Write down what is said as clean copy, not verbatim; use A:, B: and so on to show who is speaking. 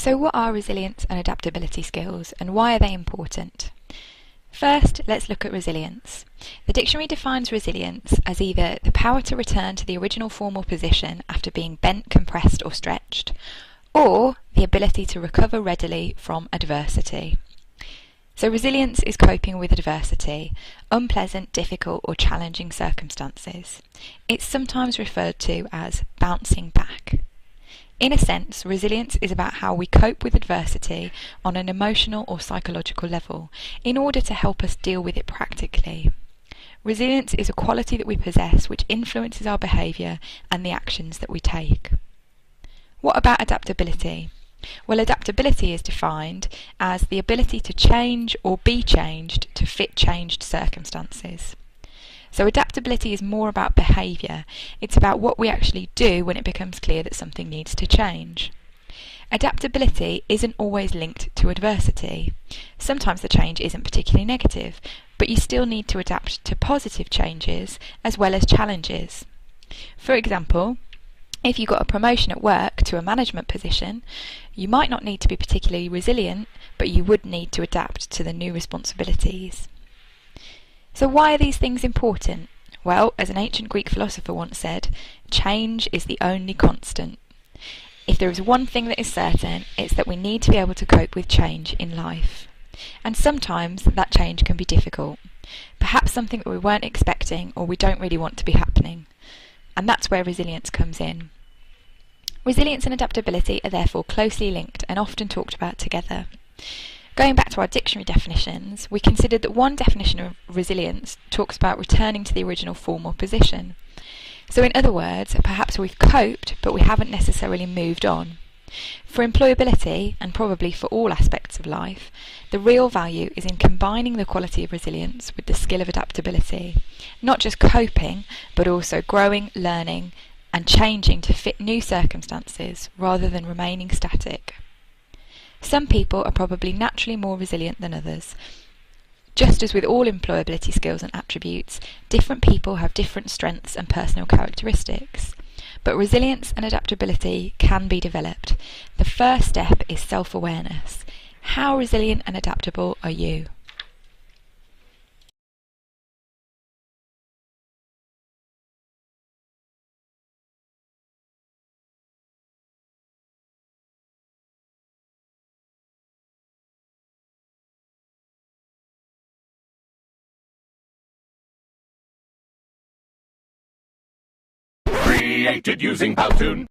A: So what are resilience and adaptability skills, and why are they important? First, let's look at resilience. The dictionary defines resilience as either the power to return to the original form or position after being bent, compressed or stretched, or the ability to recover readily from adversity. So resilience is coping with adversity, unpleasant, difficult or challenging circumstances. It's sometimes referred to as bouncing back. In a sense, resilience is about how we cope with adversity on an emotional or psychological level in order to help us deal with it practically. Resilience is a quality that we possess which influences our behaviour and the actions that we take. What about adaptability? Well, adaptability is defined as the ability to change or be changed to fit changed circumstances. So adaptability is more about behaviour. It's about what we actually do when it becomes clear that something needs to change. Adaptability isn't always linked to adversity. Sometimes the change isn't particularly negative, but you still need to adapt to positive changes as well as challenges. For example, if you got a promotion at work to a management position, you might not need to be particularly resilient, but you would need to adapt to the new responsibilities. So why are these things important? Well, as an ancient Greek philosopher once said, change is the only constant. If there is one thing that is certain, it's that we need to be able to cope with change in life. And sometimes that change can be difficult. Perhaps something that we weren't expecting or we don't really want to be happening. And that's where resilience comes in. Resilience and adaptability are therefore closely linked and often talked about together. Going back to our dictionary definitions, we considered that one definition of resilience talks about returning to the original form or position. So in other words, perhaps we've coped, but we haven't necessarily moved on. For employability, and probably for all aspects of life, the real value is in combining the quality of resilience with the skill of adaptability. Not just coping, but also growing, learning, and changing to fit new circumstances rather than remaining static. Some people are probably naturally more resilient than others. Just as with all employability skills and attributes, different people have different strengths and personal characteristics. But resilience and adaptability can be developed. The first step is self-awareness. How resilient and adaptable are you?
B: Created using Powtoon.